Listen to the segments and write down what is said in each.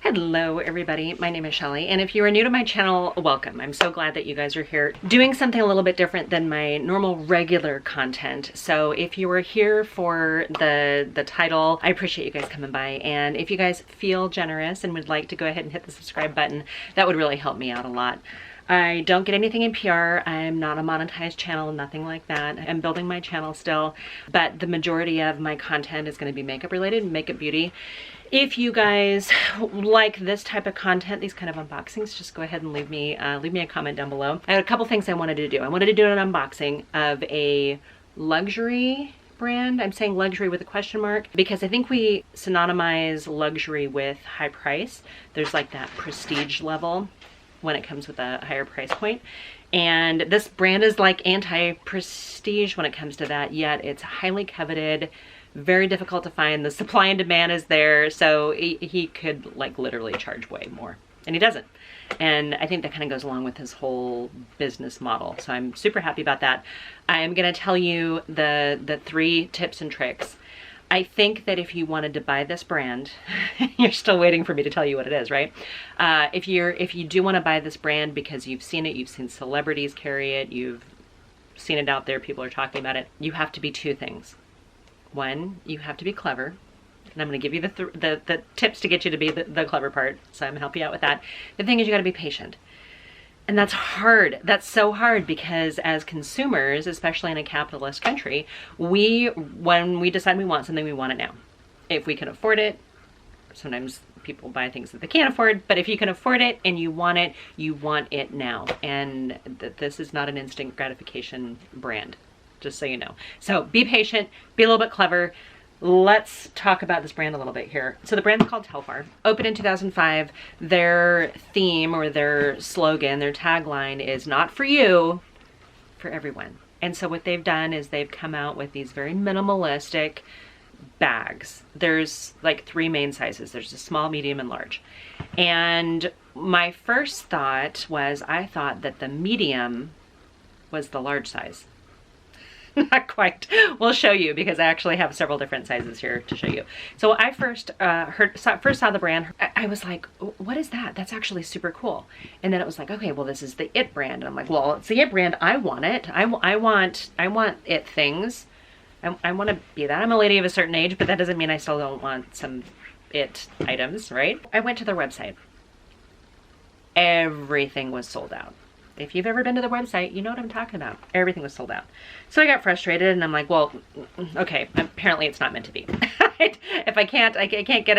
Hello everybody, my name is Shelly, and if you are new to my channel, welcome. I'm so glad that you guys are here doing something a little bit different than my normal regular content. So if you are here for the title, I appreciate you guys coming by, and if you guys feel generous and would like to go ahead and hit the subscribe button, that would really help me out a lot. I don't get anything in PR. I'm not a monetized channel, nothing like that. I'm building my channel still, but the majority of my content is going to be makeup related, makeup beauty. If you guys like this type of content, these kind of unboxings, just go ahead and leave me a comment down below. I had a couple things I wanted to do. I wanted to do an unboxing of a luxury brand. I'm saying luxury with a question mark because I think we synonymize luxury with high price. There's like that prestige level when it comes with a higher price point. And this brand is like anti-prestige when it comes to that, yet it's highly coveted, very difficult to find. The supply and demand is there, so he could like literally charge way more, and he doesn't. And I think that kind of goes along with his whole business model. So I'm super happy about that. I'm gonna tell you the 3 tips and tricks. I think that if you wanted to buy this brand, you're still waiting for me to tell you what it is, right? If you do want to buy this brand because you've seen it, you've seen celebrities carry it, you've seen it out there, people are talking about it, you have to be 2 things. 1, you have to be clever, and I'm going to give you the tips to get you to be the clever part, so I'm going to help you out with that. The thing is, you got to be patient. And that's hard. That's so hard because as consumers, especially in a capitalist country, when we decide we want something, we want it now. If we can afford it, sometimes people buy things that they can't afford, but if you can afford it and you want it now. And this is not an instant gratification brand, just so you know. So be patient, be a little bit clever. Let's talk about this brand a little bit here. So the brand's called Telfar. Opened in 2005. Their theme or their slogan, their tagline is not for you, for everyone. And so what they've done is they've come out with these very minimalistic bags. There's like 3 main sizes. There's a small, medium, and large. And my first thought was, I thought that the medium was the large size. Not quite. We'll show you because I actually have several different sizes here to show you. So when I first saw the brand, I was like, what is that? That's actually super cool. And then it was like, okay, well, this is the It brand. And I'm like, well, it's the It brand. I want it. I want It things. I want to be that. I'm a lady of a certain age, but that doesn't mean I still don't want some It items, right? I went to their website. Everything was sold out. If you've ever been to the website, you know what I'm talking about. Everything was sold out. So I got frustrated and I'm like, well, okay, apparently it's not meant to be. If I can't get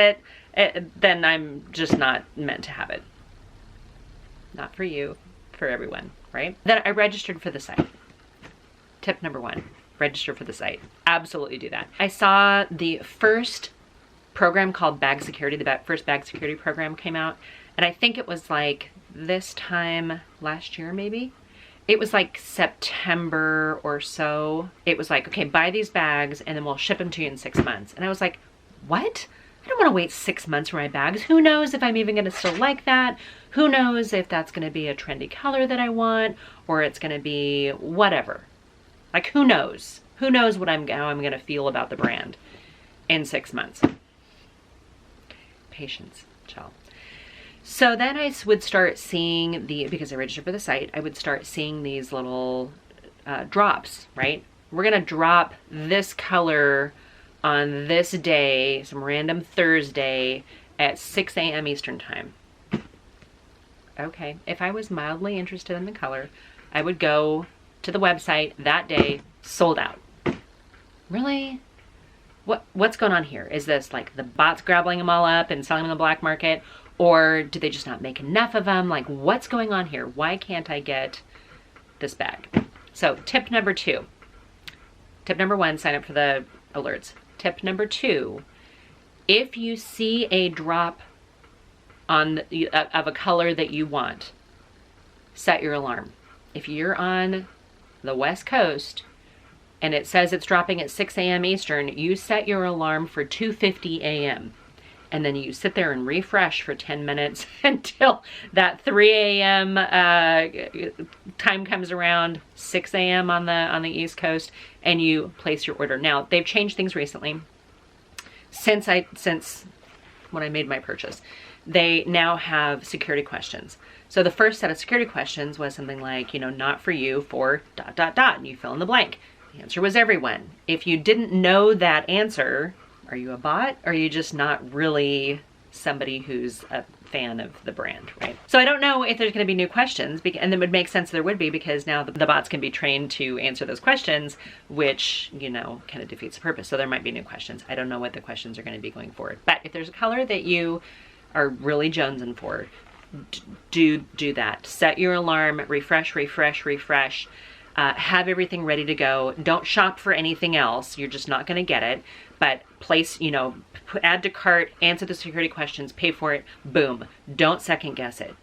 it, then I'm just not meant to have it. Not for you, for everyone, right? Then I registered for the site. Tip number 1, register for the site. Absolutely do that. I saw the first program called Bag Security, the first Bag Security program came out, and I think it was like this time last year, maybe. It was like September or so. It was like, okay, buy these bags and then we'll ship them to you in 6 months. And I was like, what? I don't want to wait 6 months for my bags. Who knows if I'm even going to still like that? Who knows if that's going to be a trendy color that I want, or it's going to be whatever. Like, who knows? Who knows how I'm going to feel about the brand in 6 months? Patience, child. So then I would start seeing because I registered for the site, I would start seeing these little drops, right? We're gonna drop this color on this day, some random Thursday at 6 a.m. Eastern time. Okay, if I was mildly interested in the color, I would go to the website that day, sold out. Really? What's going on here? Is this like the bots grabbing them all up and selling them on the black market? Or do they just not make enough of them? Like, what's going on here? Why can't I get this bag? So tip number 2. Tip number 1, sign up for the alerts. Tip number 2, if you see a drop of a color that you want, set your alarm. If you're on the West Coast and it says it's dropping at 6 a.m. Eastern, you set your alarm for 2:50 a.m. And then you sit there and refresh for 10 minutes until that 3 a.m. time comes around, 6 a.m. on the East Coast, and you place your order. Now, they've changed things recently. Since when I made my purchase, they now have security questions. So the first set of security questions was something like, you know, not for you for ... and you fill in the blank. The answer was everyone. If you didn't know that answer, are you a bot? Or are you just not really somebody who's a fan of the brand, right? So I don't know if there's going to be new questions, and it would make sense there would be, because now the bots can be trained to answer those questions, which, you know, kind of defeats the purpose. So there might be new questions. I don't know what the questions are going to be going forward. But if there's a color that you are really jonesing for, do that. Set your alarm, refresh, have everything ready to go. Don't shop for anything else. You're just not going to get it. But place, you know, add to cart, answer the security questions, pay for it, boom. Don't second guess it.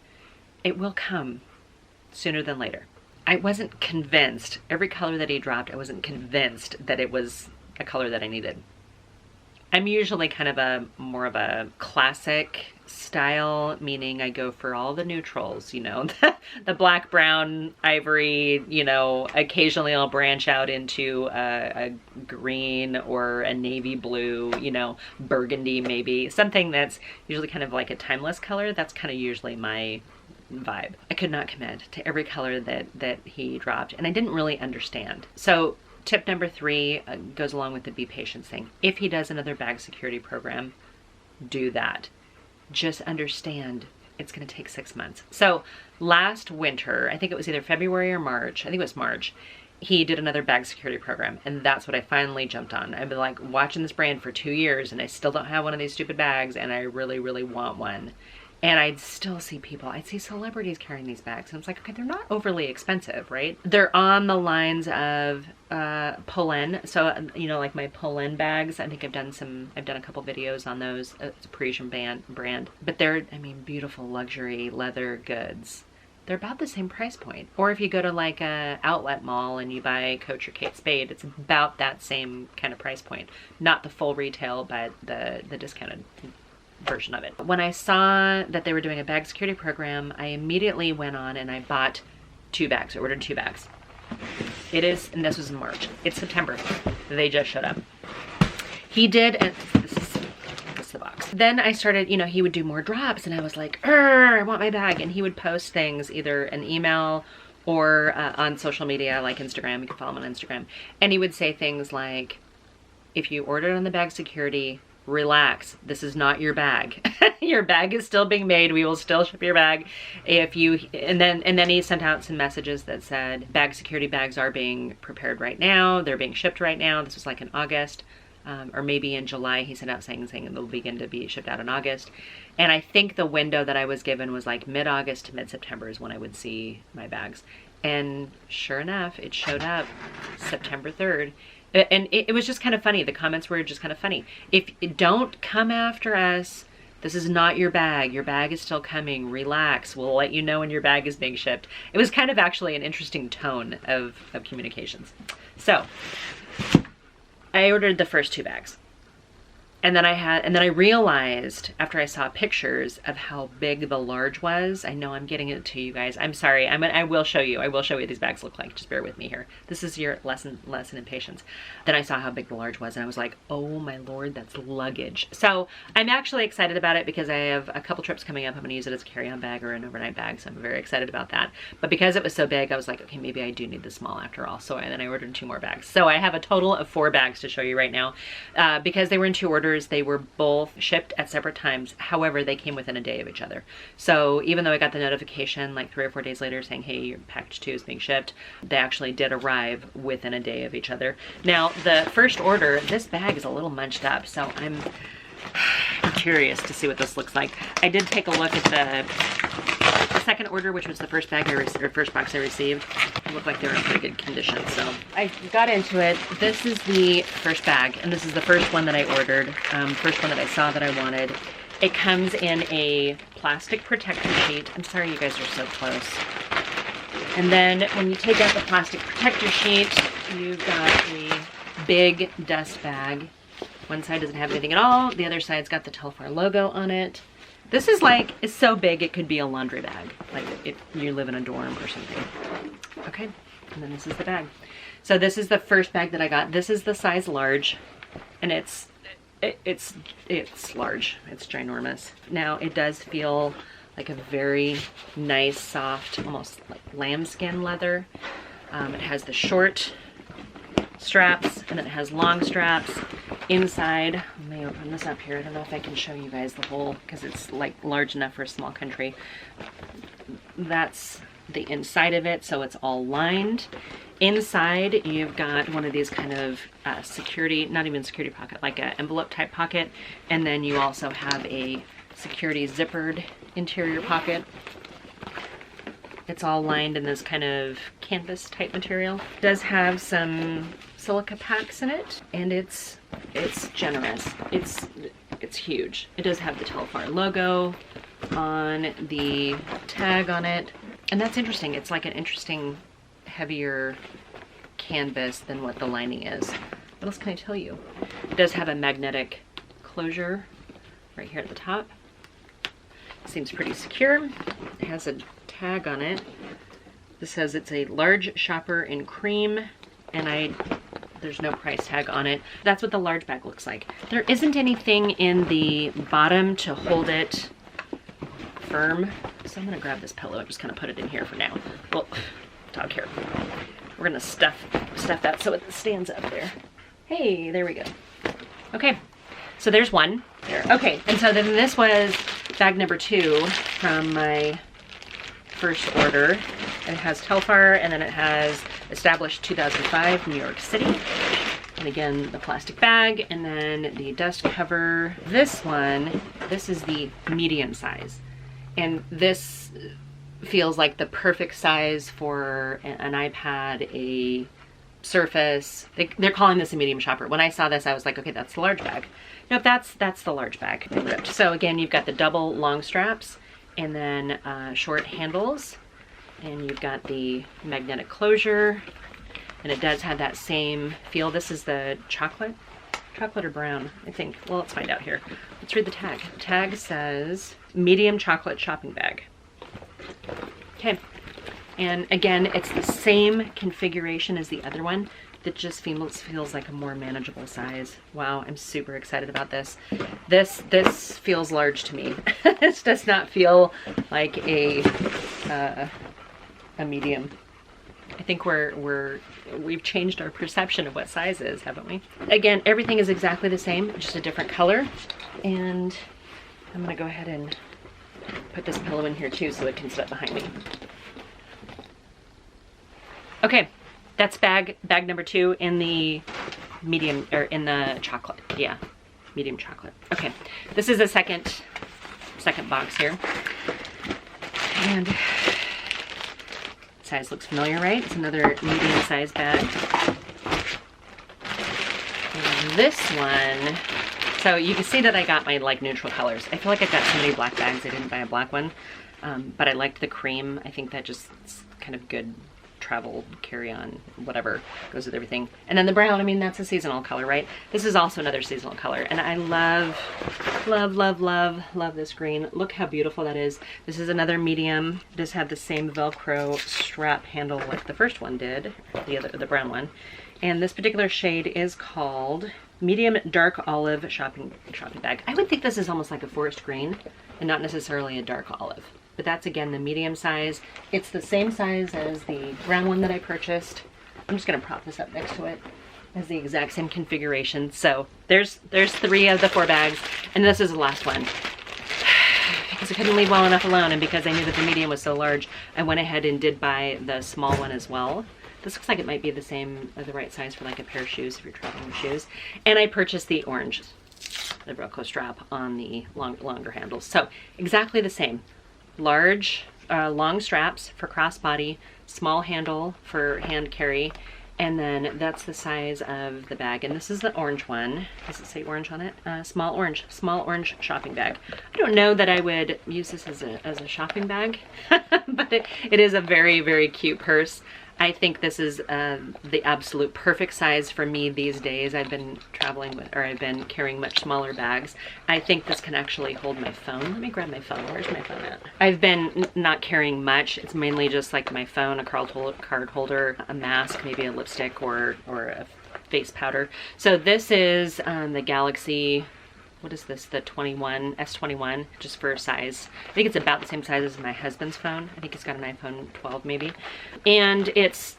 It will come sooner than later. I wasn't convinced. Every color that he dropped, I wasn't convinced that it was a color that I needed. I'm usually kind of more of a classic style, meaning I go for all the neutrals, you know, the black, brown, ivory, you know, occasionally I'll branch out into a green or a navy blue, you know, burgundy maybe, something that's usually kind of like a timeless color. That's kind of usually my vibe. I could not commit to every color that he dropped, and I didn't really understand. So tip number 3 goes along with the be patient thing. If he does another bag security program, do that. Just understand it's going to take 6 months. So last winter, I think it was either February or March, I think it was March, he did another bag security program, and that's what I finally jumped on. I've been like watching this brand for 2 years, and I still don't have one of these stupid bags, and I really, really want one. And I'd still see people, I'd see celebrities carrying these bags. And I was like, okay, they're not overly expensive, right? They're on the lines of pull-in. So, you know, like my pull-in bags, I think I've done a couple videos on those. It's a Parisian brand. But they're, I mean, beautiful luxury leather goods. They're about the same price point. Or if you go to like a outlet mall and you buy Coach or Kate Spade, it's about that same kind of price point. Not the full retail, but the discounted version of it. When I saw that they were doing a bag security program, I immediately went on and I bought 2 bags. I ordered 2 bags. It is, and this was in March. It's September. They just showed up. He did, and this is the box. Then I started, you know, he would do more drops, and I was like, I want my bag. And he would post things, either an email or on social media, like Instagram. You can follow him on Instagram. And he would say things like, if you ordered on the bag security, relax, this is not your bag. Your bag is still being made. We will still ship your bag. If you, and then he sent out some messages that said bag security bags are being prepared right now. They're being shipped right now. This was like in August, or maybe in July. He sent out saying they'll begin to be shipped out in August. And I think the window that I was given was like mid-August to mid-September is when I would see my bags. And sure enough, it showed up September 3rd. And it was just kind of funny. The comments were just kind of funny. If don't come after us, this is not your bag. Your bag is still coming. Relax. We'll let you know when your bag is being shipped. It was kind of actually an interesting tone of communications. So I ordered the first 2 bags. And then I realized after I saw pictures of how big the large was. I know I'm getting it to you guys. I'm sorry. I will show you. I will show you what these bags look like. Just bear with me here. This is your lesson in patience. Then I saw how big the large was, and I was like, oh my Lord, that's luggage. So I'm actually excited about it because I have a couple trips coming up. I'm going to use it as a carry-on bag or an overnight bag. So I'm very excited about that. But because it was so big, I was like, okay, maybe I do need the small after all. So then I ordered 2 more bags. So I have a total of 4 bags to show you right now. Because they were in 2 orders, they were both shipped at separate times. However, they came within a day of each other. So even though I got the notification like 3 or 4 days later saying, hey, your package 2 is being shipped, they actually did arrive within a day of each other. Now, the first order, this bag is a little munched up, so I'm curious to see what this looks like. I did take a look at the second order, which was the first bag first box I received. It looked like they were in pretty good condition, so I got into it. This is the first bag, and this is the first one that I ordered, first one that I saw that I wanted. It comes in a plastic protector sheet. I'm sorry you guys are so close. And then when you take out the plastic protector sheet, you've got a big dust bag. One side doesn't have anything at all. The other side's got the Telfar logo on it. This is like, it's so big it could be a laundry bag, like if you live in a dorm or something. Okay, and then this is the bag. So this is the first bag that I got. This is the size large, and it's It's large. It's ginormous. Now it does feel like a very nice, soft, almost like lambskin leather. It has the short straps and then it has long straps. Inside, let me open this up here. I don't know if I can show you guys the whole, because it's like large enough for a small country. That's the inside of it, so it's all lined. Inside, you've got one of these kind of security, not even security pocket, like an envelope type pocket. And then you also have a security zippered interior pocket. It's all lined in this kind of canvas type material. It does have some silica packs in it, and it's generous. It's huge. It does have the Telfar logo on the tag on it, and that's interesting. It's like an interesting heavier canvas than what the lining is. What else can I tell you? It does have a magnetic closure right here at the top. Seems pretty secure. It has a tag on it. This says it's a large shopper in cream, and there's no price tag on it. That's what the large bag looks like. There isn't anything in the bottom to hold it firm. So I'm gonna grab this pillow and just kind of put it in here for now. Well, dog hair. We're gonna stuff that so it stands up there. Hey, there we go. Okay, so there's one there. Okay, and so then this was bag number 2 from my first order. It has Telfar, and then it has established 2005 New York City. And again, the plastic bag, and then the dust cover. This one, this is the medium size. And this feels like the perfect size for an iPad, a Surface. They're calling this a medium shopper. When I saw this, I was like, okay, that's the large bag. Nope, that's the large bag. So again, you've got the double long straps, and then short handles, and you've got the magnetic closure, and it does have that same feel. This is the chocolate or brown, I think. Well, let's find out here. Let's read the tag. The tag says medium chocolate shopping bag. Okay, and again, it's the same configuration as the other one. That just feels like a more manageable size. Wow, I'm super excited about this. This feels large to me. This does not feel like a medium. I think we've changed our perception of what size is, haven't we? Again, everything is exactly the same, just a different color. And I'm gonna go ahead and put this pillow in here too so it can sit behind me. Okay. That's bag number 2 in the medium, or in the chocolate. Yeah, medium chocolate. Okay, this is the second box here. And size looks familiar, right? It's another medium size bag. And this one, so you can see that I got my like neutral colors. I feel like I've got so many black bags, I didn't buy a black one. But I liked the cream. I think that just is kind of good travel, carry-on, whatever, goes with everything. And then the brown, I mean, that's a seasonal color, right? This is also another seasonal color, and I love this green. Look how beautiful that is. This is another medium. It does have the same Velcro strap handle like the first one did, the brown one. And this particular shade is called medium dark olive shopping bag. I would think this is almost like a forest green and not necessarily a dark olive. But that's again the medium size. It's the same size as the brown one that I purchased. I'm just gonna prop this up next to it. Has the exact same configuration. So there's 3 of the 4 bags, and this is the last one. Because I couldn't leave well enough alone, and because I knew that the medium was so large, I went ahead and did buy the small one as well. This looks like it might be the same, the right size for like a pair of shoes if you're traveling with shoes. And I purchased the orange, the Velcro strap on the longer handles. So exactly the same. Large, long straps for crossbody, small handle for hand carry, and then that's the size of the bag. And this is the orange one. Does it say orange on it? Small orange shopping bag. I don't know that I would use this as a shopping bag, but it is a very, very cute purse. I think this is the absolute perfect size for me these days. I've been traveling with, or I've been carrying much smaller bags. I think this can actually hold my phone. Let me grab my phone. Where's my phone at? I've been not carrying much. It's mainly just like my phone, a card holder, a mask, maybe a lipstick or a face powder. So this is the Galaxy, what is this, the S21, just for size. I think it's about the same size as my husband's phone. I think he's got an iPhone 12 maybe. And it's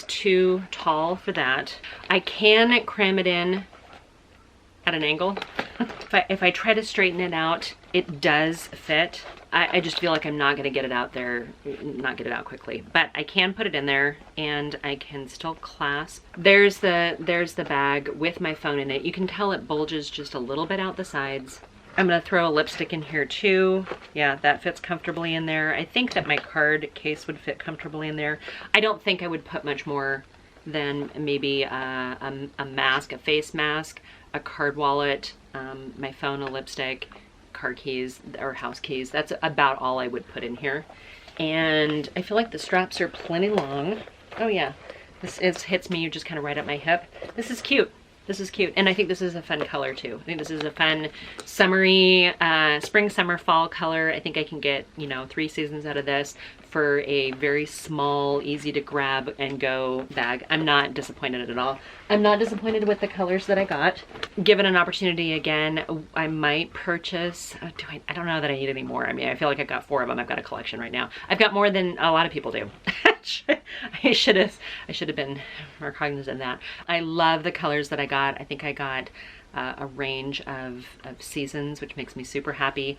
too tall for that. I can cram it in at an angle. If I try to straighten it out, it does fit. I just feel like I'm not gonna get it out there, not get it out quickly. But I can put it in there and I can still clasp. There's the bag with my phone in it. You can tell it bulges just a little bit out the sides. I'm gonna throw a lipstick in here too. Yeah, that fits comfortably in there. I think that my card case would fit comfortably in there. I don't think I would put much more than maybe a mask, a face mask, a card wallet, my phone, a lipstick, car keys or house keys. That's about all I would put in here. And I feel like the straps are plenty long. Oh yeah, this hits me just kind of right at my hip. This is cute. This is cute. And I think this is a fun color too. I think this is a fun summery, spring, summer, fall color. I think I can get, you know, 3 seasons out of this for a very small, easy to grab and go bag. I'm not disappointed at all. I'm not disappointed with the colors that I got. Given an opportunity again, I might purchase, I don't know that I need any more. I mean, I feel like I've got 4 of them. I've got a collection right now. I've got more than a lot of people do. I should have been more cognizant of that. I love the colors that I got. I think I got a range of seasons, which makes me super happy.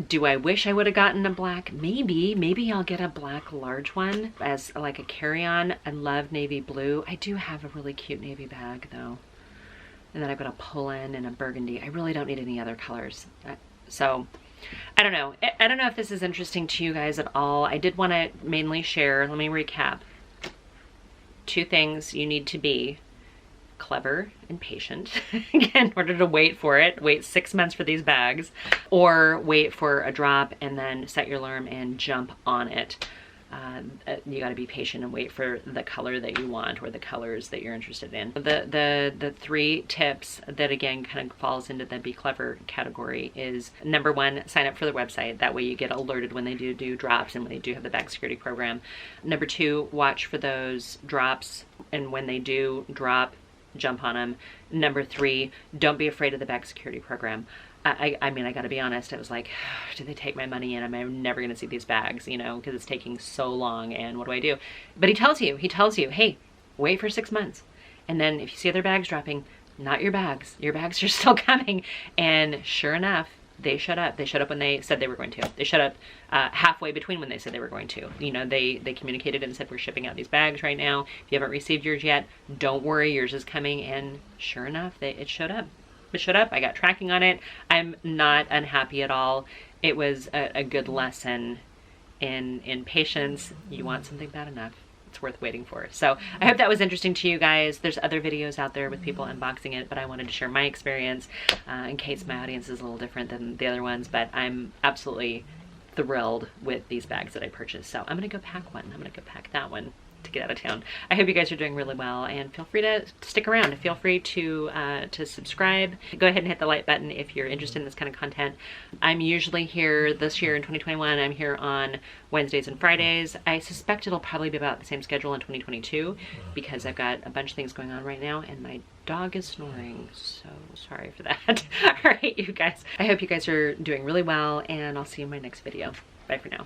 Do I wish I would have gotten a black? Maybe I'll get a black large one as like a carry-on. I love navy blue. I do have a really cute navy bag though. And then I've got a pull-in and a burgundy. I really don't need any other colors. So I don't know. I don't know if this is interesting to you guys at all. I did want to mainly share, let me recap. 2 things you need to be: clever and patient in order to wait for it, wait 6 months for these bags, or wait for a drop and then set your alarm and jump on it. You got to be patient and wait for the color that you want or the colors that you're interested in. The 3 tips that again kind of falls into the be clever category is: number 1, sign up for the website. That way you get alerted when they do drops and when they do have the bag security program. Number 2, watch for those drops, and when they do drop, jump on them. Number 3, don't be afraid of the bag security program. I mean, I gotta be honest, I was like, do they take my money and I'm never gonna see these bags, you know, because it's taking so long and what do I do? But he tells you, hey, wait for 6 months. And then if you see other bags dropping, not your bags are still coming. And sure enough, they showed up. They showed up when they said they were going to. They showed up halfway between when they said they were going to. You know, they communicated and said, we're shipping out these bags right now. If you haven't received yours yet, don't worry, yours is coming. And sure enough, it showed up. It showed up. I got tracking on it. I'm not unhappy at all. It was a good lesson in patience. You want something bad enough, it's worth waiting for. So I hope that was interesting to you guys. There's other videos out there with people unboxing it, but I wanted to share my experience in case my audience is a little different than the other ones. But I'm absolutely thrilled with these bags that I purchased. So I'm gonna go pack one. I'm gonna go pack that one to get out of town. I hope you guys are doing really well, and feel free to stick around. Feel free to subscribe. Go ahead and hit the like button if you're interested in this kind of content. I'm usually here this year in 2021. I'm here on Wednesdays and Fridays. I suspect it'll probably be about the same schedule in 2022 because I've got a bunch of things going on right now and my dog is snoring, so sorry for that. All right, you guys. I hope you guys are doing really well, and I'll see you in my next video. Bye for now.